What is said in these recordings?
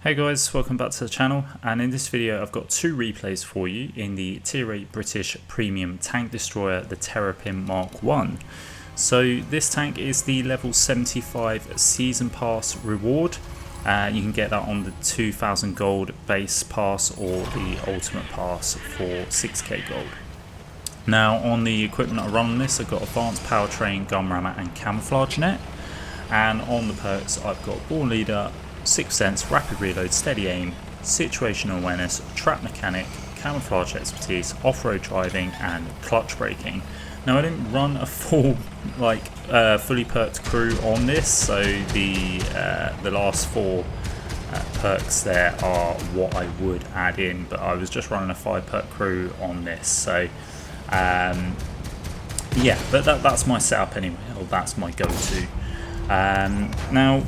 Hey guys, welcome back to the channel, and in this video I've got two replays for you in the Tier 8 British Premium Tank Destroyer, the Terrapin Mark 1. So this tank is the level 75 Season Pass reward. You can get that on the 2000 gold base pass or the Ultimate Pass for 6k gold. Now on the equipment I run on this, I've got Advanced Powertrain, Gun Rammer and Camouflage Net, and on the perks I've got Born Leader, 6th Sense, Rapid Reload, Steady Aim, Situational Awareness, Trap Mechanic, Camouflage Expertise, Off-Road Driving and Clutch Braking. Now I didn't run a full fully perked crew on this, so the last four perks there are what I would add in, but I was just running a 5 perk crew on this, so yeah, but that's my setup anyway, or that's my go-to. Now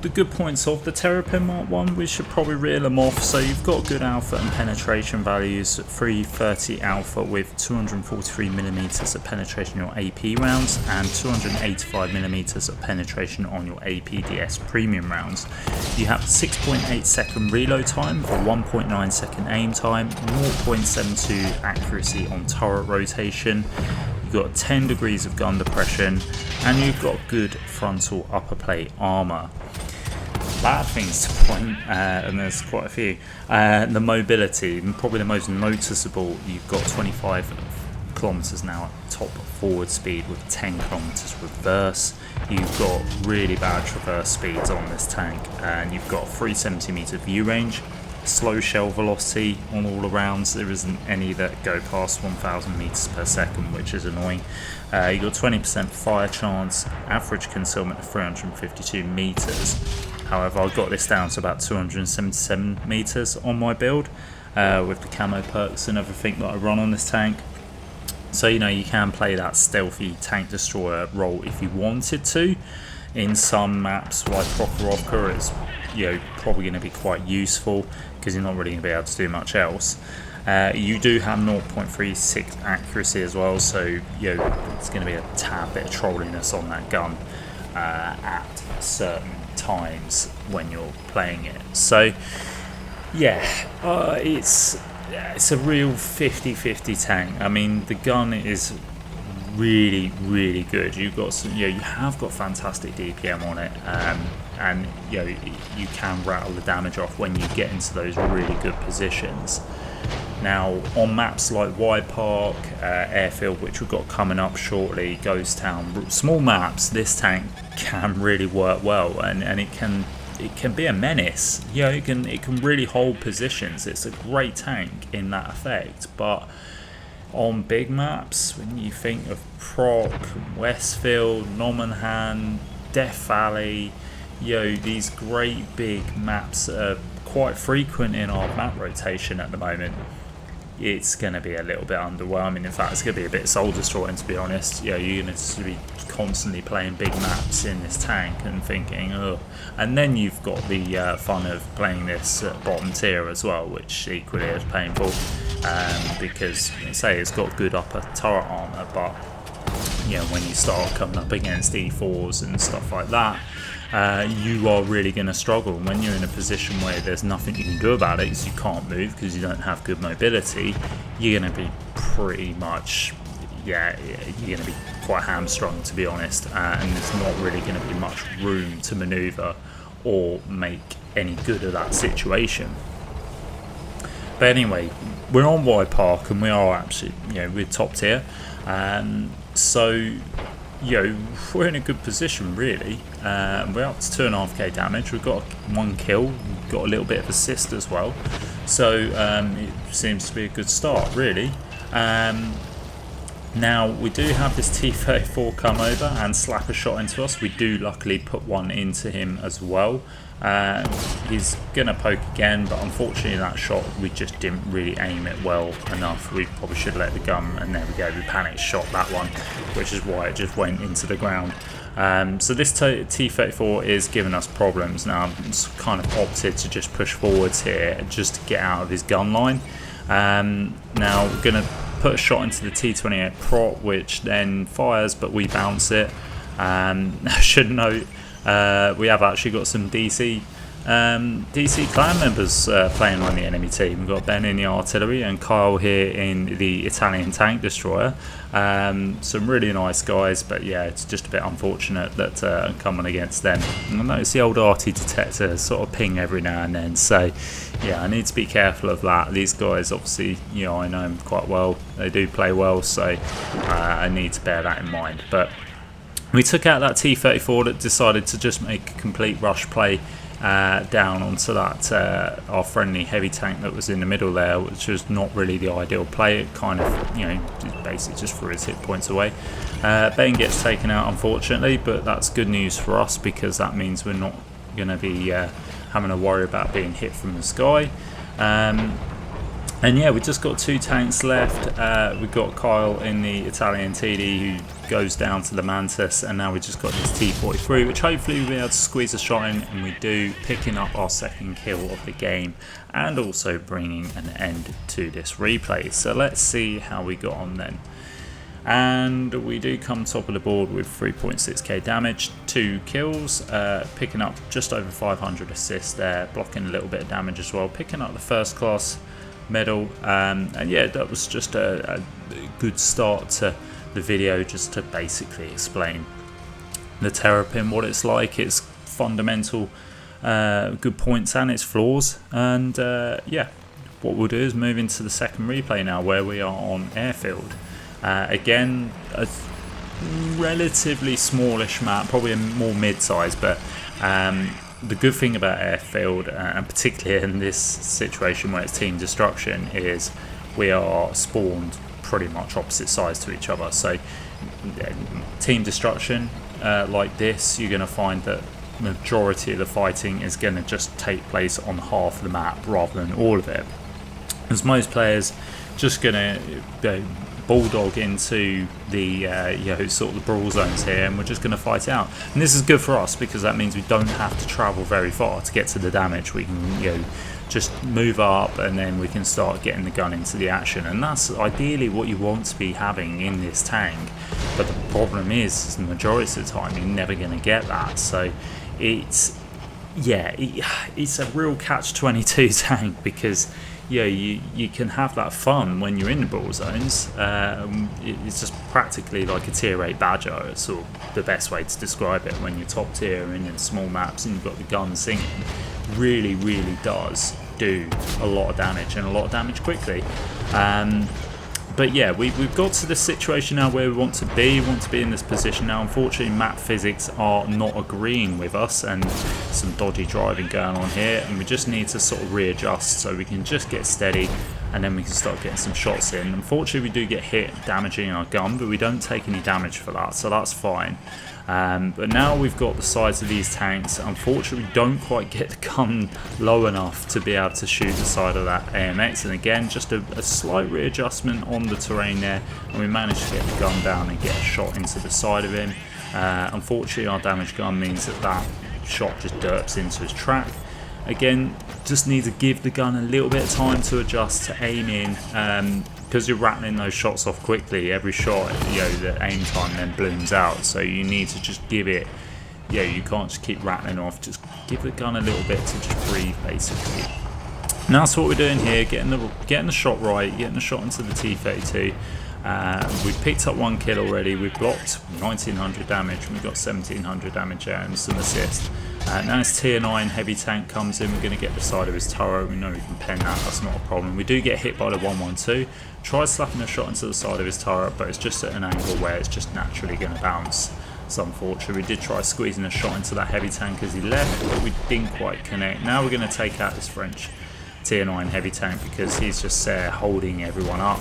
the good points of the Terrapin Mark 1, we should probably reel them off. So you've got good alpha and penetration values, 330 alpha with 243mm of penetration on your AP rounds and 285mm of penetration on your APDS premium rounds. You have 6.8 second reload time for 1.9 second aim time, 0.72 accuracy on turret rotation. You've got 10 degrees of gun depression, and you've got good frontal upper plate armour. Bad things to point, and there's quite a few. The mobility, probably the most noticeable. You've got 25 kilometers now at top forward speed with 10 kilometers reverse. You've got really bad traverse speeds on this tank, and you've got 370 meter view range. Slow shell velocity on all the rounds. There isn't any that go past 1000 meters per second, which is annoying. You've got 20% fire chance, average concealment of 352 meters. However, I've got this down to about 277 meters on my build with the camo perks and everything that I run on this tank. So you know, you can play that stealthy tank destroyer role if you wanted to. In some maps like Prokhorovka, it's probably going to be quite useful because you're not really going to be able to do much else. You do have 0.36 accuracy as well, so it's going to be a tad bit of trolliness on that gun at certain times when you're playing it. So yeah, it's a real 50-50 tank. I mean, the gun is really good. You've got some, you have got fantastic DPM on it, and you can rattle the damage off when you get into those really good positions. Now on maps like Wide Park, Airfield, which we've got coming up shortly, Ghost Town, small maps, this tank can really work well, and it can be a menace. It can really hold positions. It's a great tank in that effect. But on big maps, when you think of Proc, Westfield, Nomonhan, Death Valley, these great big maps are quite frequent in our map rotation at the moment. It's going to be a little bit underwhelming. In fact, it's going to be a bit soul destroying, to be honest. You're going to be constantly playing big maps in this tank and thinking, oh. And then you've got the fun of playing this at bottom tier as well, which equally is painful, because say it's got good upper turret armor, but when you start coming up against E4s and stuff like that, you are really going to struggle. And when you're in a position where there's nothing you can do about it because you can't move because you don't have good mobility, you're going to be pretty much, you're going to be quite hamstrung, to be honest, and there's not really going to be much room to maneuver or make any good of that situation. But anyway, we're on Wide Park and we are actually, we're top tier, so we're in a good position really. We're up to 2.5k damage. We've got 1 kill, we've got a little bit of assist as well, so it seems to be a good start really. Now we do have this T-34 come over and slap a shot into us. We do luckily put one into him as well. He's gonna poke again, but unfortunately that shot, we just didn't really aim it well enough. We probably should have let the gun, and there we go, we panic shot that one, which is why it just went into the ground. So this T-34 is giving us problems. Now I'm kind of opted to just push forwards here just to get out of his gun line. Now we're gonna put a shot into the T-28 prop, which then fires, but we bounce it. I should note, we have actually got some DC DC clan members playing on the enemy team. We've got Ben in the artillery and Kyle here in the Italian tank destroyer. Some really nice guys, but yeah, it's just a bit unfortunate that I'm coming against them. And I notice the old RT detector sort of ping every now and then, so yeah, I need to be careful of that. These guys, obviously, you know, I know them quite well. They do play well, so I need to bear that in mind. But we took out that T-34 that decided to just make a complete rush play down onto that our friendly heavy tank that was in the middle there, which was not really the ideal play. It kind of, you know, basically just threw his hit points away. Ben gets taken out, unfortunately, but that's good news for us because that means we're not going to be having to worry about being hit from the sky. And yeah, we just got 2 tanks left. We've got Kyle in the Italian TD who goes down to the Mantis, and now we just got this T-43, which hopefully we'll be able to squeeze a shot in, and we do, picking up our 2nd kill of the game and also bringing an end to this replay. So let's see how we got on then. And we do come top of the board with 3.6k damage, 2 kills, picking up just over 500 assists there, blocking a little bit of damage as well, picking up the 1st class medal, and yeah, that was just a good start to the video, just to basically explain the Terrapin, what it's like, its fundamental good points and its flaws. And yeah, what we'll do is move into the 2nd replay now, where we are on airfield. Again, a relatively smallish map, probably a more mid-size, but the good thing about airfield, and particularly in this situation where it's team destruction, is we are spawned pretty much opposite sides to each other. So team destruction like this, you're going to find that the majority of the fighting is going to just take place on half the map rather than all of it, as most players just going to bulldog into the you know, sort of the brawl zones here, and we're just going to fight out. And this is good for us because that means we don't have to travel very far to get to the damage. We can, you know, just move up and then we can start getting the gun into the action, and that's ideally what you want to be having in this tank. But the problem is the majority of the time you're never going to get that. So it's, yeah, it's a real catch-22 tank, because yeah, you can have that fun when you're in the brawl zones. It's just practically like a tier 8 Badger. It's sort of the best way to describe it. When you're top tier and in small maps and you've got the gun singing, really does do a lot of damage, and a lot of damage quickly. But yeah, we've got to the situation now where we want to be. We want to be in this position now. Unfortunately, map physics are not agreeing with us, and some dodgy driving going on here, and we just need to sort of readjust so we can just get steady, and then we can start getting some shots in. Unfortunately, we do get hit damaging our gun, but we don't take any damage for that, so that's fine. But now we've got the size of these tanks. Unfortunately, we don't quite get the gun low enough to be able to shoot the side of that AMX, and again, just a slight readjustment on the terrain there, and we managed to get the gun down and get a shot into the side of him. Unfortunately, our damaged gun means that shot just derps into his track. Again, just need to give the gun a little bit of time to adjust to aim in, because you're rattling those shots off quickly. Every shot, you know, the aim time then blooms out, so you need to just give it, yeah, you can't just keep rattling off, just give the gun a little bit to just breathe, basically. And that's what we're doing here, getting the shot right, getting the shot into the T-32. We've picked up 1 kill already, we've blocked 1900 damage, and we've got 1700 damage out and some assist. Now this tier 9 heavy tank comes in, we're going to get the side of his turret. We know we can pen that, that's not a problem. We do get hit by the 112, try slapping a shot into the side of his turret, but it's just at an angle where it's just naturally going to bounce. So unfortunately, we did try squeezing a shot into that heavy tank as he left, but we didn't quite connect. Now we're going to take out this French tier 9 heavy tank because he's just there holding everyone up.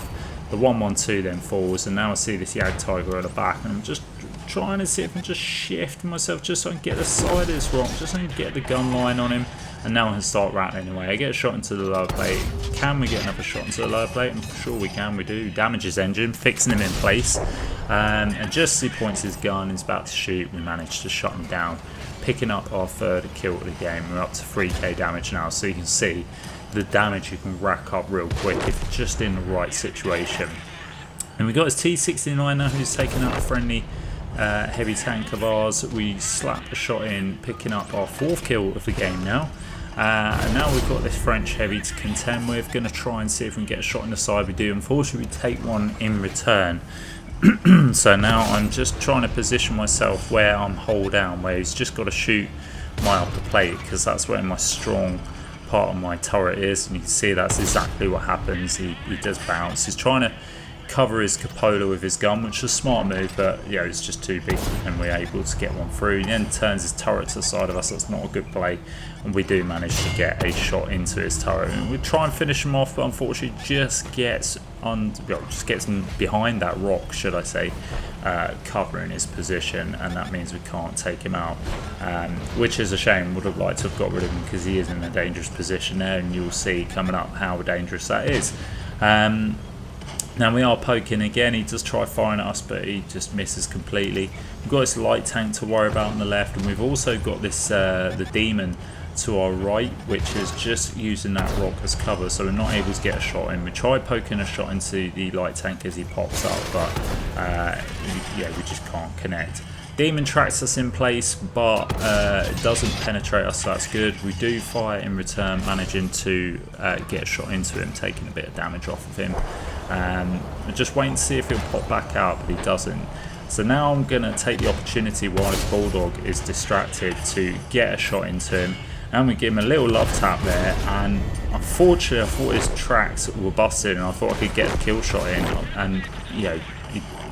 The 112 then falls, and now I see this Yag Tiger at the back, and I'm just trying to see if I can just shift myself just so I can get the side of this rock, just so I can get the gun line on him, and now I can start rattling away. I get a shot into the lower plate. Can we get another shot into the lower plate? I'm sure we can. We do. Damage his engine, fixing him in place, and just as he points his gun, he's about to shoot, we managed to shut him down, picking up our 3rd kill of the game. We're up to 3k damage now, so you can see the damage you can rack up real quick if you're just in the right situation. And we got his T-69 now, who's taken out a friendly heavy tank of ours. We slap a shot in, picking up our 4th kill of the game now. And now we've got this French heavy to contend with. Going to try and see if we can get a shot in the side. We do. Unfortunately, we take one in return. So now I'm just trying to position myself where I'm hull down, where he's just got to shoot my upper plate, because that's where my strong part of my turret is. And you can see that's exactly what happens. He does bounce. He's trying to cover his cupola with his gun, which is a smart move, but yeah, it's just too big and we're able to get one through. He then turns his turret to the side of us. That's not a good play, and we do manage to get a shot into his turret, and we try and finish him off, but unfortunately just gets behind that rock, should I say, covering his position, and that means we can't take him out, which is a shame. Would have liked to have got rid of him because he is in a dangerous position there, and you'll see coming up how dangerous that is. Now we are poking again. He does try firing at us, but he just misses completely. We've got this light tank to worry about on the left, and we've also got this the demon to our right, which is just using that rock as cover, so we're not able to get a shot in. We tried poking a shot into the light tank as he pops up, but yeah, we just can't connect. Demon tracks us in place, but it doesn't penetrate us, so that's good. We do fire in return, managing to get a shot into him, taking a bit of damage off of him. We're just waiting to see if he'll pop back out, but he doesn't. So now I'm going to take the opportunity while his bulldog is distracted to get a shot into him. And we give him a little love tap there, and unfortunately I thought his tracks were busted and I thought I could get a kill shot in, and you know,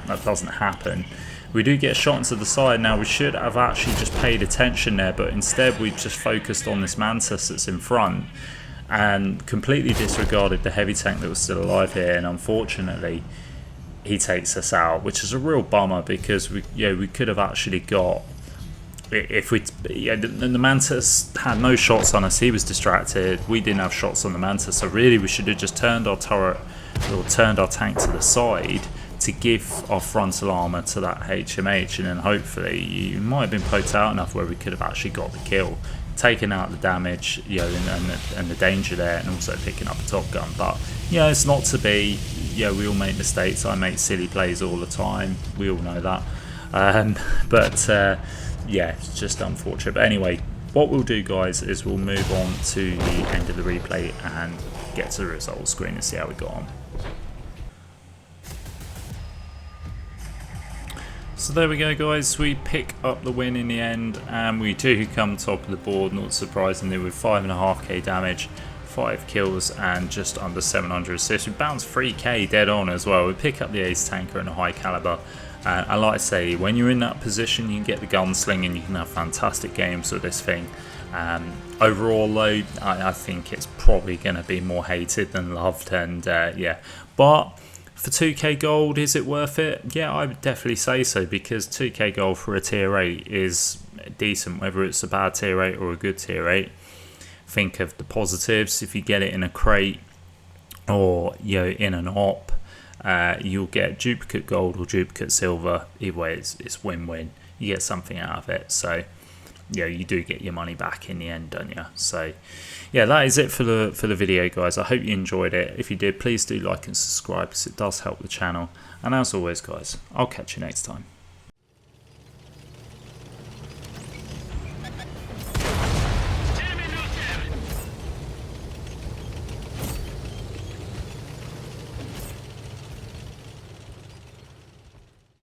that doesn't happen. We do get a shot into the side. Now we should have actually just paid attention there, but instead we've just focused on this mantis that's in front and completely disregarded the heavy tank that was still alive here, and unfortunately he takes us out, which is a real bummer, because we could have actually got, if we, the mantis had no shots on us, he was distracted, we didn't have shots on the mantis, so really we should have just turned our turret, or turned our tank to the side to give our frontal armour to that HMH, and then hopefully you might have been poked out enough where we could have actually got the kill, taking out the damage, you know, and the danger there, and also picking up a top gun. But you know, it's not to be. You know, we all make mistakes. I make silly plays all the time. We all know that. Yeah, it's just unfortunate. But anyway, what we'll do, guys, is we'll move on to the end of the replay and get to the results screen and see how we got on. So there we go, guys, we pick up the win in the end, and we do come top of the board, not surprisingly, with 5.5k damage, 5 kills and just under 700 assists. We bounce 3k dead on as well. We pick up the ace tanker and a high caliber, and like I say, when you're in that position you can get the gunsling and you can have fantastic games with this thing. Overall though, I think it's probably going to be more hated than loved, and yeah, but for 2k gold, is it worth it? Yeah, I would definitely say so, because 2k gold for a tier 8 is decent, whether it's a bad tier 8 or a good tier 8. Think of the positives. If you get it in a crate or, you know, in an op, you'll get duplicate gold or duplicate silver. Either way, it's win-win. You get something out of it. So yeah, you do get your money back in the end, don't you? So yeah, that is it for the video, guys. I hope you enjoyed it. If you did, please do like and subscribe, because it does help the channel. And as always, guys, I'll catch you next time.